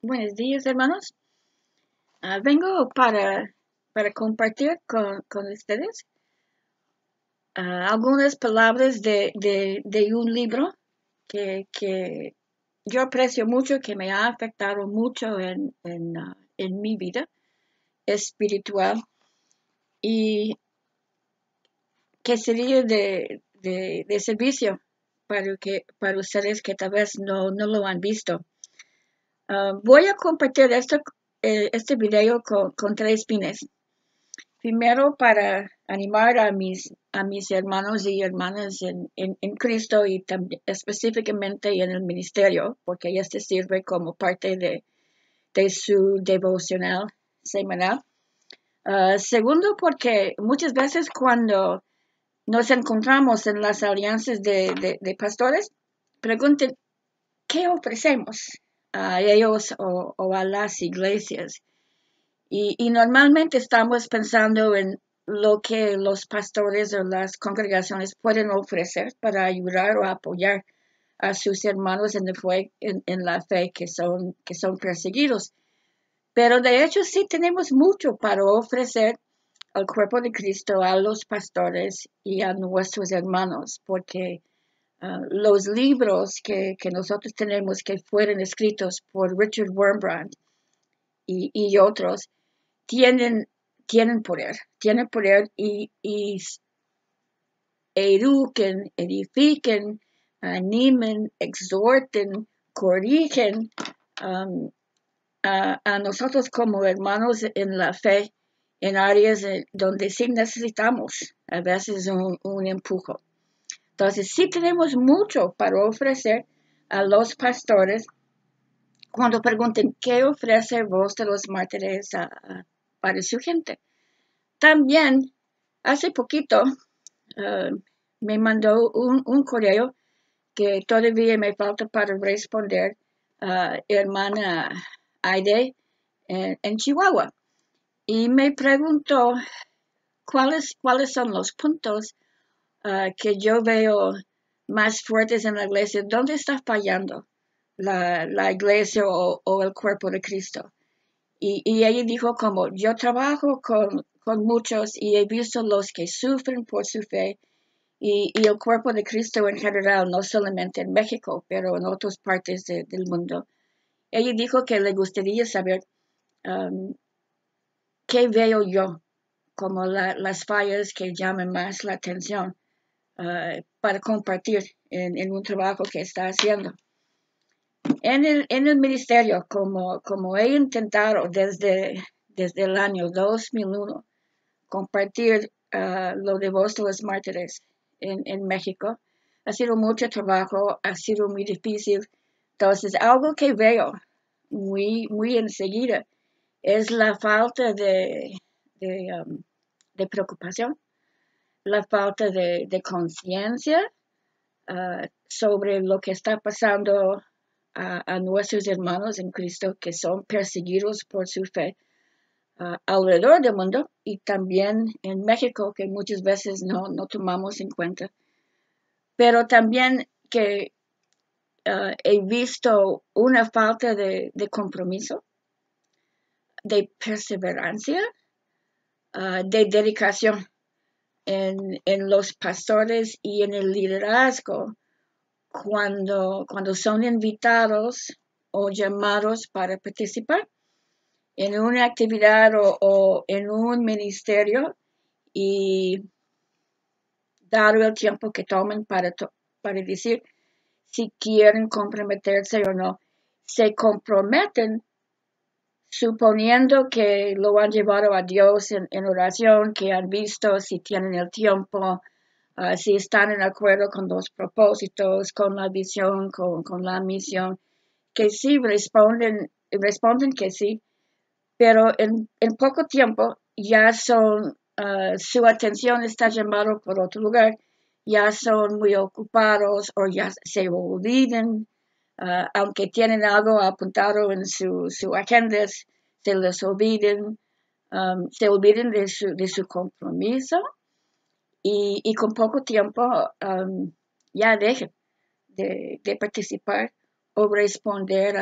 Buenos días, hermanos. Vengo para compartir con ustedes algunas palabras de un libro que yo aprecio mucho, que me ha afectado mucho en mi vida espiritual y que sería de servicio para ustedes que tal vez no lo han visto. Voy a compartir este video con tres fines. Primero, para animar a mis hermanos y hermanas en Cristo y también específicamente en el ministerio, porque este sirve como parte de su devocional semanal. Segundo, porque muchas veces cuando nos encontramos en las alianzas de pastores, pregunten, ¿qué ofrecemos a ellos o a las iglesias? Y normalmente estamos pensando en lo que los pastores o las congregaciones pueden ofrecer para ayudar o apoyar a sus hermanos en la fe que son perseguidos. Pero de hecho sí tenemos mucho para ofrecer al cuerpo de Cristo, a los pastores y a nuestros hermanos, porque los libros que nosotros tenemos que fueron escritos por Richard Wurmbrand y otros, tienen, tienen poder y eduquen, edifiquen, animen, exhorten, corrigen a nosotros como hermanos en la fe en áreas donde sí necesitamos a veces un empujo. Entonces sí tenemos mucho para ofrecer a los pastores cuando pregunten qué ofrece vos de los mártires para su gente. También, hace poquito, me mandó un correo que todavía me falta para responder, hermana Aide en Chihuahua. Y me preguntó cuáles son los puntos que yo veo más fuertes en la iglesia. ¿Dónde está fallando la iglesia o el cuerpo de Cristo? Y ella dijo como, yo trabajo con muchos y he visto los que sufren por su fe y el cuerpo de Cristo en general, no solamente en México, pero en otras partes del mundo. Ella dijo que le gustaría saber um, qué veo yo como las fallas que llaman más la atención para compartir en un trabajo que está haciendo. En el ministerio, como he intentado desde el año 2001 compartir lo de Voz de los Mártires en México, ha sido mucho trabajo, ha sido muy difícil. Entonces, algo que veo muy enseguida es la falta de preocupación, la falta de conciencia sobre lo que está pasando a nuestros hermanos en Cristo que son perseguidos por su fe alrededor del mundo y también en México, que muchas veces no tomamos en cuenta. Pero también que he visto una falta de compromiso, de perseverancia, de dedicación en los pastores y en el liderazgo cuando son invitados o llamados para participar en una actividad o en un ministerio y dar el tiempo que tomen para decir si quieren comprometerse o no. Se comprometen suponiendo que lo han llevado a Dios en oración, que han visto si tienen el tiempo, si están en acuerdo con los propósitos, con la visión, con la misión, que sí responden que sí, pero en poco tiempo ya su atención está llamada por otro lugar, ya son muy ocupados o ya se olvidan, aunque tienen algo apuntado en su agenda, se les olviden, se olviden de su compromiso y con poco tiempo ya dejen de participar o responder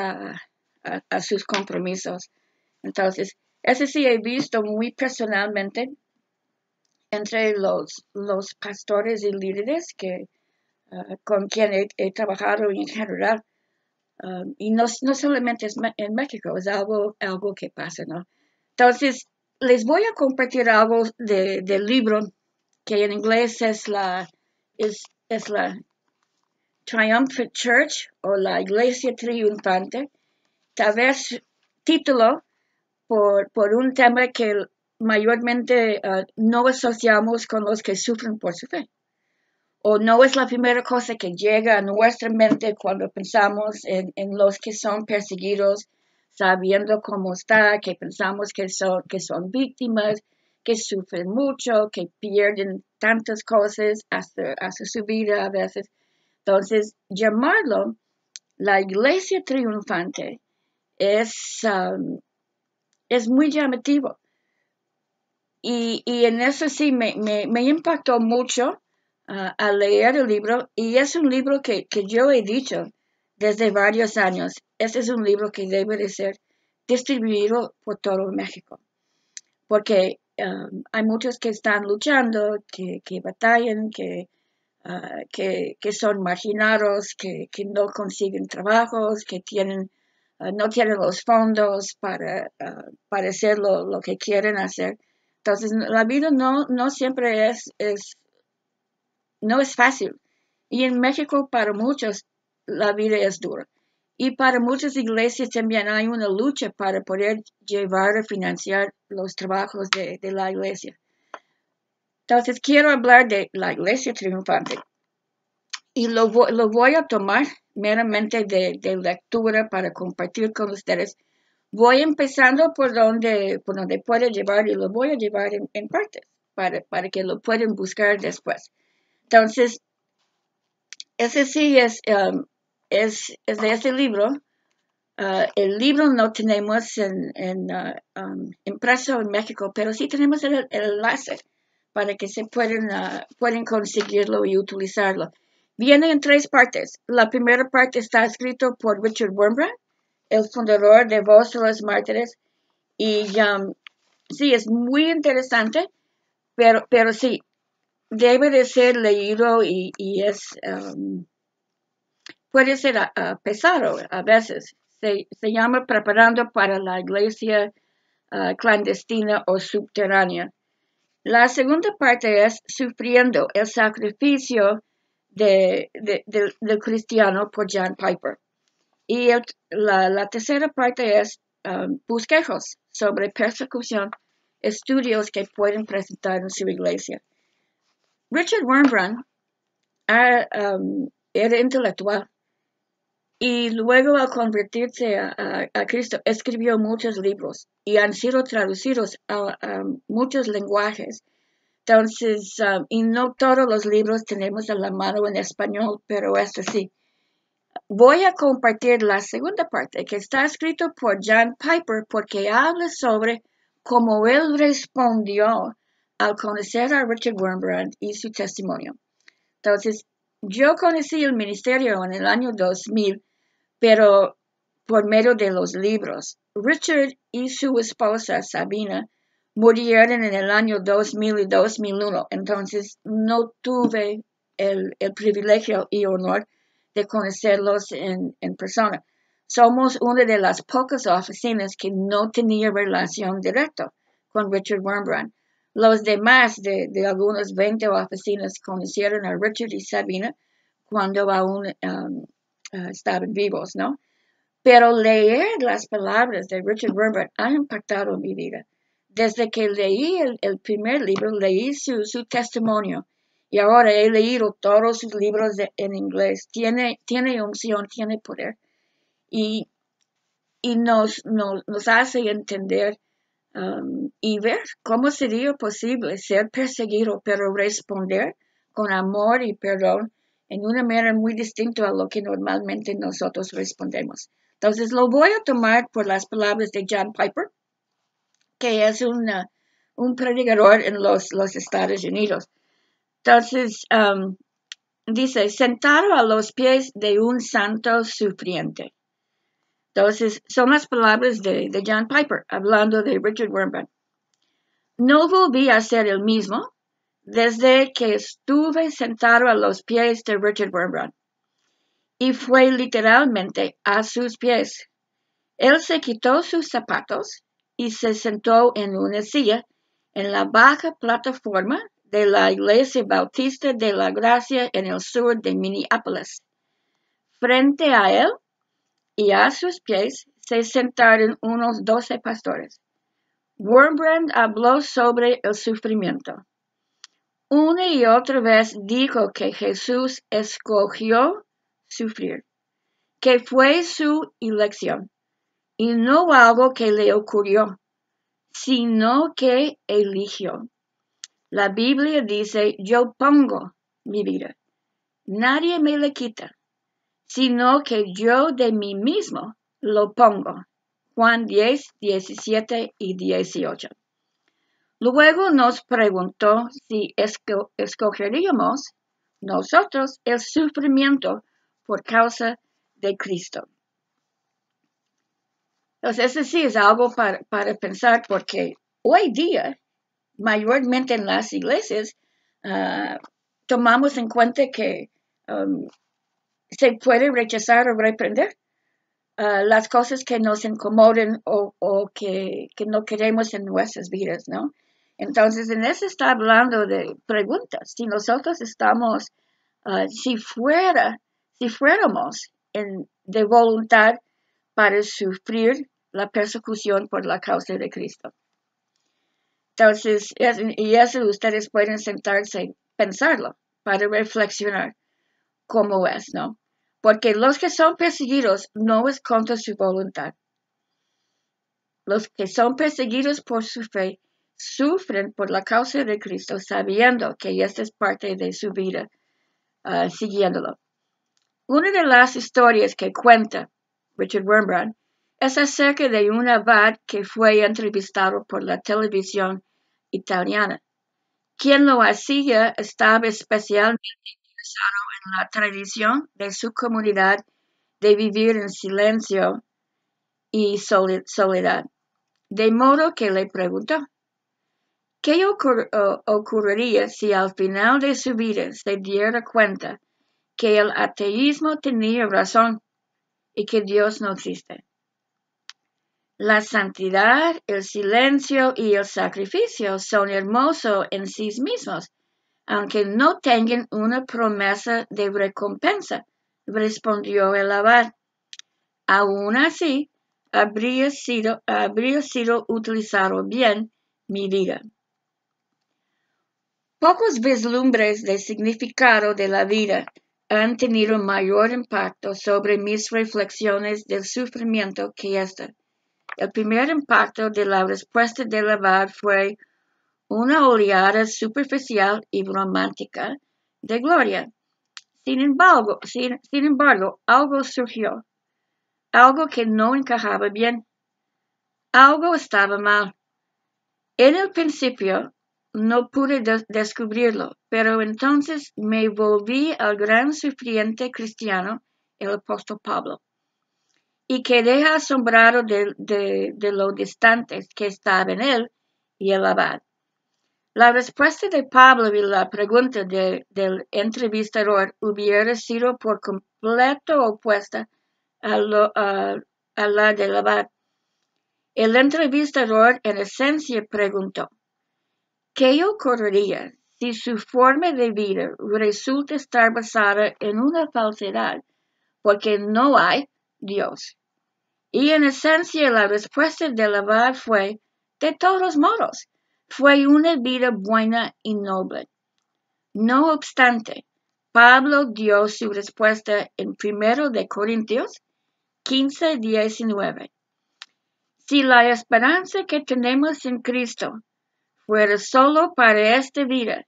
a sus compromisos. Entonces, ese sí he visto muy personalmente entre los pastores y líderes con quien he trabajado en general. Y no solamente es en México, es algo que pasa, ¿no? Entonces, les voy a compartir algo del libro que en inglés es la Triumphant Church o la Iglesia Triunfante. Tal vez título por un tema que mayormente no asociamos con los que sufren por su fe. O no es la primera cosa que llega a nuestra mente cuando pensamos en los que son perseguidos, sabiendo cómo está, que pensamos que son víctimas, que sufren mucho, que pierden tantas cosas hasta su vida a veces. Entonces, llamarlo la iglesia triunfante es, es muy llamativo. Y en eso sí me impactó mucho al leer el libro. Y es un libro que yo he dicho desde varios años. Este es un libro que debe de ser distribuido por todo México. Porque hay muchos que están luchando, que batallan, que son marginados, que no consiguen trabajos, que no tienen los fondos para hacer lo que quieren hacer. Entonces, la vida no siempre no es fácil. Y en México, para muchos, la vida es dura. Y para muchas iglesias también hay una lucha para poder llevar a financiar los trabajos de la iglesia. Entonces, quiero hablar de la iglesia triunfante. Y lo voy a tomar meramente de lectura para compartir con ustedes. Voy empezando por donde puede llevar y lo voy a llevar en partes para que lo puedan buscar después. Entonces, ese sí es de este libro. El libro no tenemos impreso en México, pero sí tenemos el enlace para que se pueden conseguirlo y utilizarlo. Viene en 3 partes. La primera parte está escrito por Richard Wurmbrand, el fundador de Voz de los Mártires, y sí, es muy interesante, pero sí, debe de ser leído y puede ser pesado a veces. Se llama Preparando para la Iglesia clandestina o subterránea. La segunda parte es Sufriendo el sacrificio del cristiano por John Piper. Y la tercera parte es bosquejos sobre persecución, estudios que pueden presentar en su iglesia. Richard Wurmbrand era intelectual y luego al convertirse a Cristo escribió muchos libros y han sido traducidos a muchos lenguajes. Entonces, y no todos los libros tenemos a la mano en español, pero esto sí. Voy a compartir la segunda parte que está escrito por John Piper porque habla sobre cómo él respondió al conocer a Richard Wurmbrand y su testimonio. Entonces, yo conocí el ministerio en el año 2000, pero por medio de los libros. Richard y su esposa Sabina murieron en el año 2000 y 2001, entonces no tuve el privilegio y honor de conocerlos en persona. Somos una de las pocas oficinas que no tenía relación directa con Richard Wurmbrand. Los demás de algunas 20 oficinas conocieron a Richard y Sabina cuando aún estaban vivos, ¿no? Pero leer las palabras de Richard Wurmbrand ha impactado mi vida. Desde que leí el primer libro, leí su testimonio y ahora he leído todos sus libros en inglés. Tiene unción, tiene poder y nos hace entender y ver cómo sería posible ser perseguido, pero responder con amor y perdón en una manera muy distinta a lo que normalmente nosotros respondemos. Entonces lo voy a tomar por las palabras de John Piper, que es un predicador en los Estados Unidos. Entonces, dice, sentado a los pies de un santo sufriente. Entonces, son las palabras de John Piper, hablando de Richard Wurmbrand. No volví a ser el mismo desde que estuve sentado a los pies de Richard Wurmbrand. Y fue literalmente a sus pies. Él se quitó sus zapatos y se sentó en una silla en la baja plataforma de la Iglesia Bautista de la Gracia en el sur de Minneapolis. Frente a él y a sus pies se sentaron unos 12 pastores. Wurmbrand habló sobre el sufrimiento. Una y otra vez dijo que Jesús escogió sufrir, que fue su elección, y no algo que le ocurrió, sino que eligió. La Biblia dice, yo pongo mi vida, nadie me la quita, sino que yo de mí mismo lo pongo. Juan 10, 17 y 18. Luego nos preguntó si escogeríamos nosotros el sufrimiento por causa de Cristo. Entonces, ese sí es algo para pensar, porque hoy día, mayormente en las iglesias, tomamos en cuenta que se puede rechazar o reprender las cosas que nos incomoden o que no queremos en nuestras vidas, ¿no? Entonces, en eso está hablando de preguntas. Si nosotros estamos, si fuéramos de voluntad para sufrir la persecución por la causa de Cristo. Entonces, y eso ustedes pueden sentarse, pensarlo, para reflexionar cómo es, ¿no? Porque los que son perseguidos no es contra su voluntad. Los que son perseguidos por su fe sufren por la causa de Cristo, sabiendo que esta es parte de su vida, siguiéndolo. Una de las historias que cuenta Richard Wurmbrand es acerca de un abad que fue entrevistado por la televisión italiana. Quien lo hacía estaba especialmente interesado en la tradición de su comunidad de vivir en silencio y soledad. De modo que le preguntó, ¿qué ocurriría si al final de su vida se diera cuenta que el ateísmo tenía razón y que Dios no existe? La santidad, el silencio y el sacrificio son hermosos en sí mismos, aunque no tengan una promesa de recompensa, respondió el abad. Aún así, habría sido utilizado bien mi vida. Pocos vislumbres de significado de la vida han tenido mayor impacto sobre mis reflexiones del sufrimiento que esta. El primer impacto de la respuesta del abad fue una oleada superficial y romántica de gloria. Sin embargo, algo surgió, algo que no encajaba bien, algo estaba mal. En el principio no pude descubrirlo, pero entonces me volví al gran sufriente cristiano, el apóstol Pablo, y quedé asombrado de lo distantes que estaba en él y el abad. La respuesta de Pablo y la pregunta del entrevistador hubiera sido por completo opuesta a la del abad. El entrevistador en esencia preguntó, ¿qué ocurriría si su forma de vida resulta estar basada en una falsedad porque no hay Dios? Y en esencia la respuesta del abad fue, de todos modos, fue una vida buena y noble. No obstante, Pablo dio su respuesta en 1 de Corintios 15:19. Si la esperanza que tenemos en Cristo fuera solo para esta vida,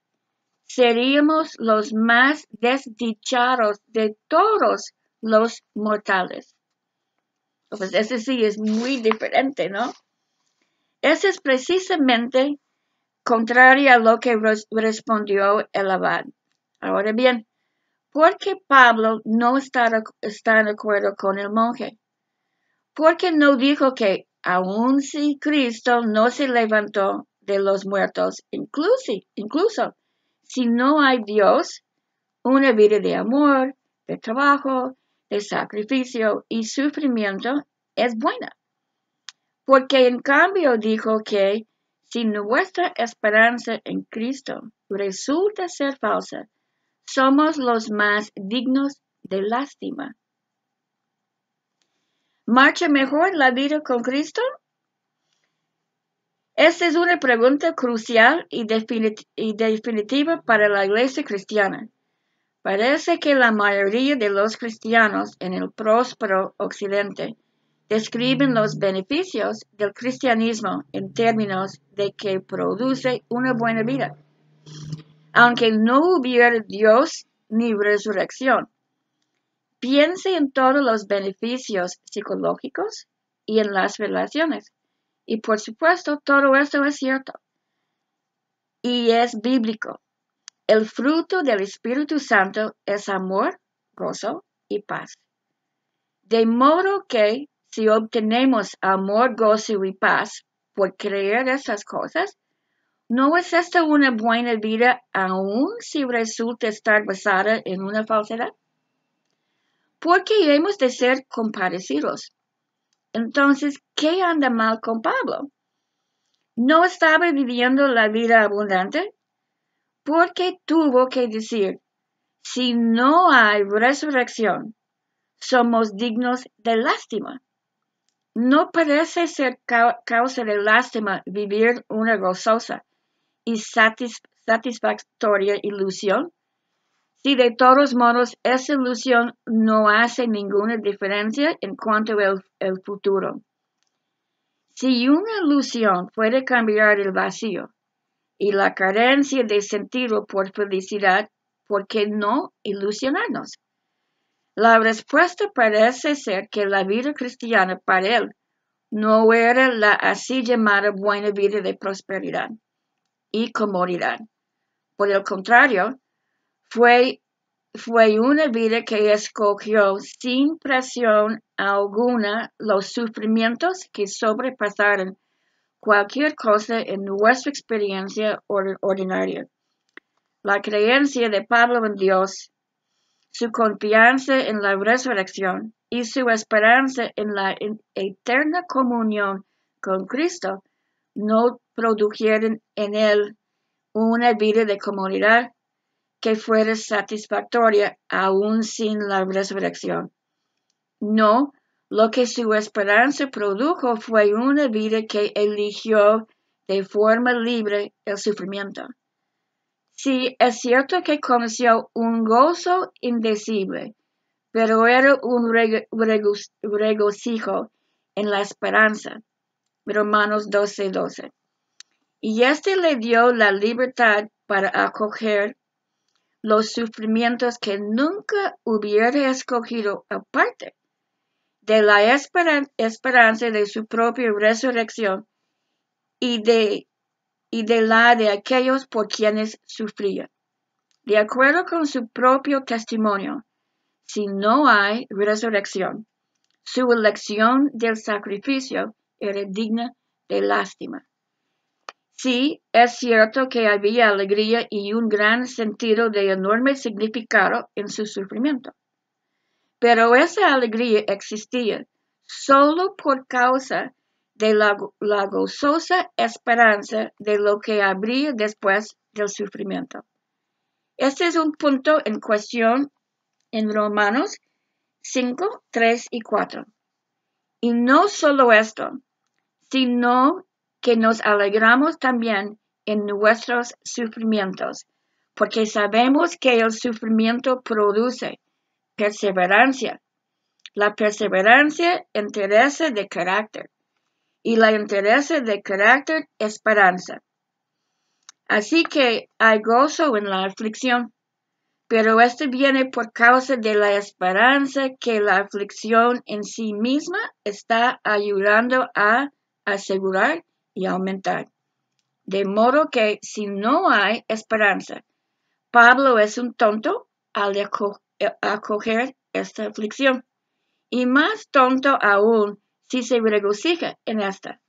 seríamos los más desdichados de todos los mortales. Pues ese sí es muy diferente, ¿no? Eso es precisamente contrario a lo que respondió el abad. Ahora bien, ¿por qué Pablo no está de acuerdo con el monje? Porque no dijo que aun si Cristo no se levantó de los muertos, incluso si no hay Dios, una vida de amor, de trabajo, de sacrificio y sufrimiento es buena. Porque en cambio dijo que si nuestra esperanza en Cristo resulta ser falsa, somos los más dignos de lástima. ¿Marcha mejor la vida con Cristo? Esta es una pregunta crucial y definitiva para la Iglesia cristiana. Parece que la mayoría de los cristianos en el próspero Occidente describen los beneficios del cristianismo en términos de que produce una buena vida, aunque no hubiera Dios ni resurrección. Piense en todos los beneficios psicológicos y en las relaciones. Y por supuesto, todo esto es cierto. Y es bíblico. El fruto del Espíritu Santo es amor, gozo y paz. De modo que si obtenemos amor, gozo y paz por creer esas cosas, ¿no es esta una buena vida aun si resulta estar basada en una falsedad? Porque hemos de ser compadecidos. Entonces, ¿qué anda mal con Pablo? ¿No estaba viviendo la vida abundante? Porque tuvo que decir, si no hay resurrección, somos dignos de lástima. ¿No parece ser causa de lástima vivir una gozosa y satisfactoria ilusión? Si de todos modos esa ilusión no hace ninguna diferencia en cuanto al futuro. Si una ilusión puede cambiar el vacío y la carencia de sentido por felicidad, ¿por qué no ilusionarnos? La respuesta parece ser que la vida cristiana para él no era la así llamada buena vida de prosperidad y comodidad. Por el contrario, fue una vida que escogió sin presión alguna los sufrimientos que sobrepasaron cualquier cosa en nuestra experiencia ordinaria. La creencia de Pablo en Dios, su confianza en la resurrección y su esperanza en la eterna comunión con Cristo no produjeron en él una vida de comunidad que fuera satisfactoria aún sin la resurrección. No, lo que su esperanza produjo fue una vida que eligió de forma libre el sufrimiento. Sí, es cierto que conoció un gozo indecible, pero era un regocijo en la esperanza. Romanos 12:12. Y este le dio la libertad para acoger los sufrimientos que nunca hubiera escogido aparte de la esperanza de su propia resurrección y de la de aquellos por quienes sufría. De acuerdo con su propio testimonio, si no hay resurrección, su elección del sacrificio era digna de lástima. Sí, es cierto que había alegría y un gran sentido de enorme significado en su sufrimiento. Pero esa alegría existía solo por causa de la gozosa esperanza de lo que habría después del sufrimiento. Este es un punto en cuestión en Romanos 5, 3 y 4. Y no solo esto, sino que nos alegramos también en nuestros sufrimientos, porque sabemos que el sufrimiento produce perseverancia. La perseverancia, interés de carácter, y la interés de carácter, esperanza. Así que hay gozo en la aflicción, pero esto viene por causa de la esperanza que la aflicción en sí misma está ayudando a asegurar y aumentar. De modo que si no hay esperanza, Pablo es un tonto al acoger esta aflicción. Y más tonto aún si se regocija en esta.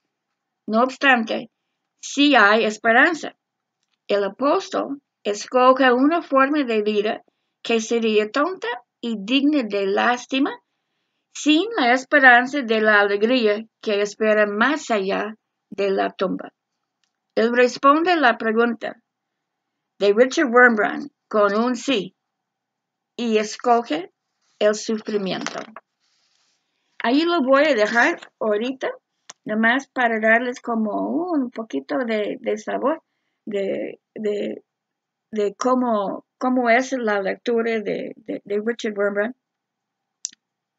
No obstante, sí hay esperanza. El apóstol escoge una forma de vida que sería tonta y digna de lástima, sin la esperanza de la alegría que espera más allá de la tumba. Él responde la pregunta de Richard Wurmbrand con un sí y escoge el sufrimiento. Ahí lo voy a dejar ahorita, nomás para darles como un poquito de sabor de cómo es la lectura de Richard Wurmbrand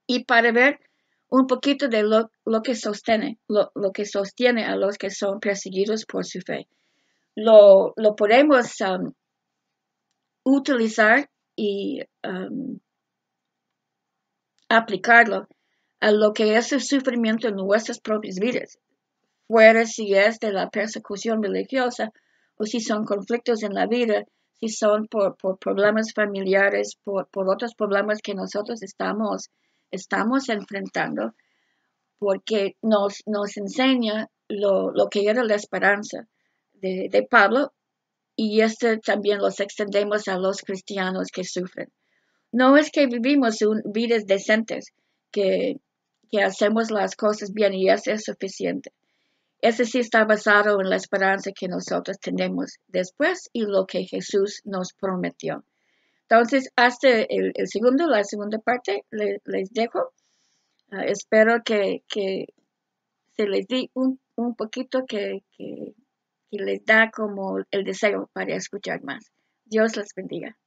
y para ver un poquito de lo que sostiene, lo que sostiene a los que son perseguidos por su fe. Lo podemos utilizar y aplicarlo a lo que es el sufrimiento en nuestras propias vidas, fuera si es de la persecución religiosa o si son conflictos en la vida, si son por problemas familiares, por otros problemas que nosotros estamos enfrentando, porque nos enseña lo que era la esperanza de Pablo y también los extendemos a los cristianos que sufren. No es que vivimos vidas decentes, que hacemos las cosas bien y eso es suficiente. Ese sí está basado en la esperanza que nosotros tenemos después y lo que Jesús nos prometió. Entonces, hasta la segunda parte, les dejo. Espero que se les dé un poquito que les da como el deseo para escuchar más. Dios les bendiga.